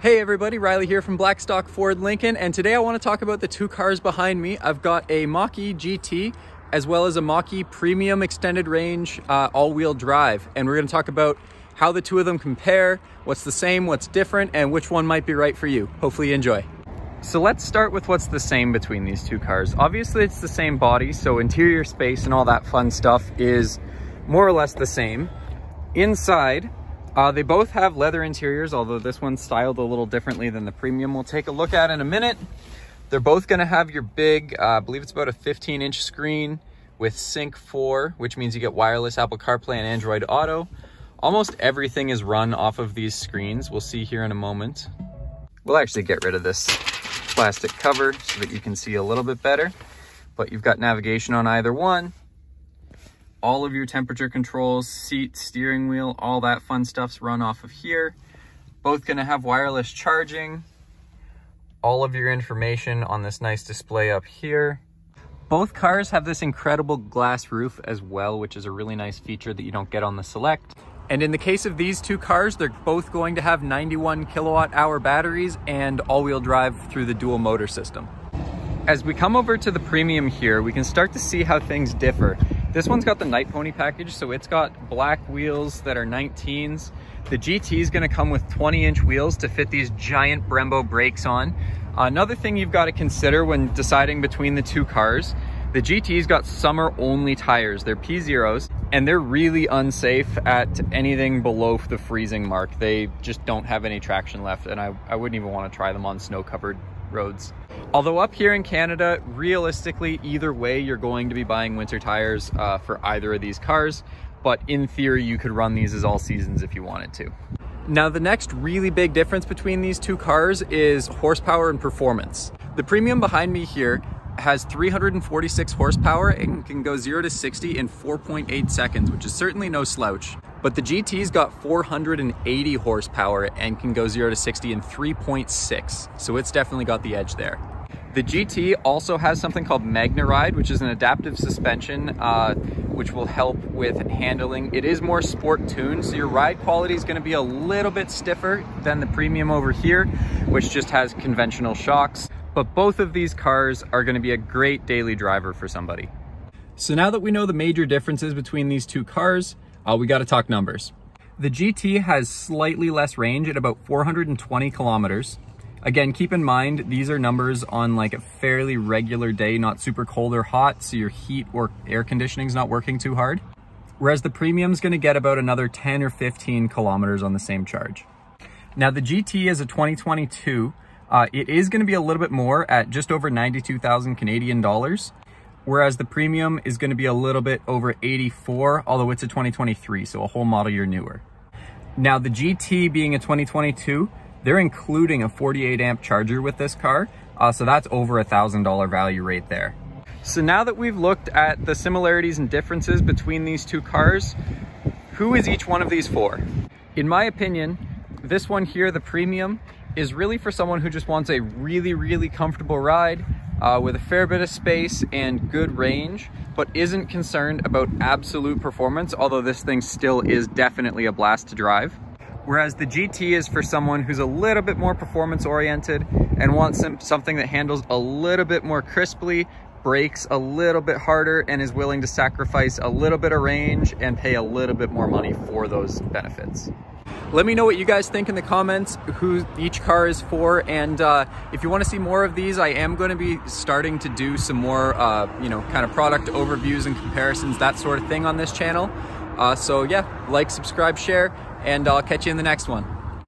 Hey everybody, Riley here from Blackstock Ford Lincoln, and today I want to talk about the two cars behind me. I've got a Mach-e GT as well as a Mach-e Premium Extended Range all-wheel drive, and we're going to talk about how the two of them compare, what's the same, what's different, and which one might be right for you. Hopefully you enjoy. So let's start with what's the same between these two cars. Obviously it's the same body, so interior space and all that fun stuff is more or less the same. Inside, they both have leather interiors, although this one's styled a little differently than the Premium we'll take a look at in a minute. They're both going to have your big, I believe it's about a 15-inch screen with Sync 4, which means you get wireless Apple CarPlay and Android Auto. Almost everything is run off of these screens. We'll see here in a moment. We'll actually get rid of this plastic cover so that you can see a little bit better. But you've got navigation on either one. All of your temperature controls, seat, steering wheel, all that fun stuff's run off of here. Both gonna have wireless charging. All of your information on this nice display up here. Both cars have this incredible glass roof as well, which is a really nice feature that you don't get on the Select. And in the case of these two cars, they're both going to have 91 kilowatt hour batteries and all-wheel drive through the dual motor system. As we come over to the Premium here, we can start to see how things differ. This one's got the Night Pony package, so it's got black wheels that are 19s. The GT is going to come with 20-inch wheels to fit these giant Brembo brakes on. Another thing you've got to consider when deciding between the two cars, the GT's got summer-only tires. They're P0s, and they're really unsafe at anything below the freezing mark. They just don't have any traction left, and I wouldn't even want to try them on snow-covered roads. Although up here in Canada, realistically, either way, you're going to be buying winter tires for either of these cars, but in theory, you could run these as all seasons if you wanted to. Now, the next really big difference between these two cars is horsepower and performance. The Premium behind me here has 346 horsepower and can go 0 to 60 in 4.8 seconds, which is certainly no slouch. But the GT's got 480 horsepower and can go 0 to 60 in 3.6, so it's definitely got the edge there. The GT also has something called MagneRide, which is an adaptive suspension, which will help with handling. It is more sport tuned, so your ride quality is going to be a little bit stiffer than the Premium over here, which just has conventional shocks. But both of these cars are going to be a great daily driver for somebody. So now that we know the major differences between these two cars, we got to talk numbers. The GT has slightly less range at about 420 kilometers. Again, keep in mind, these are numbers on like a fairly regular day, not super cold or hot, so your heat or air conditioning is not working too hard. Whereas the Premium's going to get about another 10 or 15 kilometers on the same charge. Now the GT is a 2022. It is going to be a little bit more at just over 92,000 Canadian dollars, whereas the Premium is going to be a little bit over 84, although it's a 2023, so a whole model year newer. Now the GT being a 2022, they're including a 48 amp charger with this car, so that's over $1,000 value right there. So now that we've looked at the similarities and differences between these two cars, who is each one of these for? In my opinion, this one here, the Premium, is really for someone who just wants a really comfortable ride with a fair bit of space and good range, but isn't concerned about absolute performance, although this thing still is definitely a blast to drive. Whereas the GT is for someone who's a little bit more performance oriented and wants something that handles a little bit more crisply, brakes a little bit harder, and is willing to sacrifice a little bit of range and pay a little bit more money for those benefits. Let me know what you guys think in the comments, who each car is for, and if you want to see more of these, I am going to be starting to do some more, kind of product overviews and comparisons, that sort of thing on this channel. So yeah, like, subscribe, share, and I'll catch you in the next one.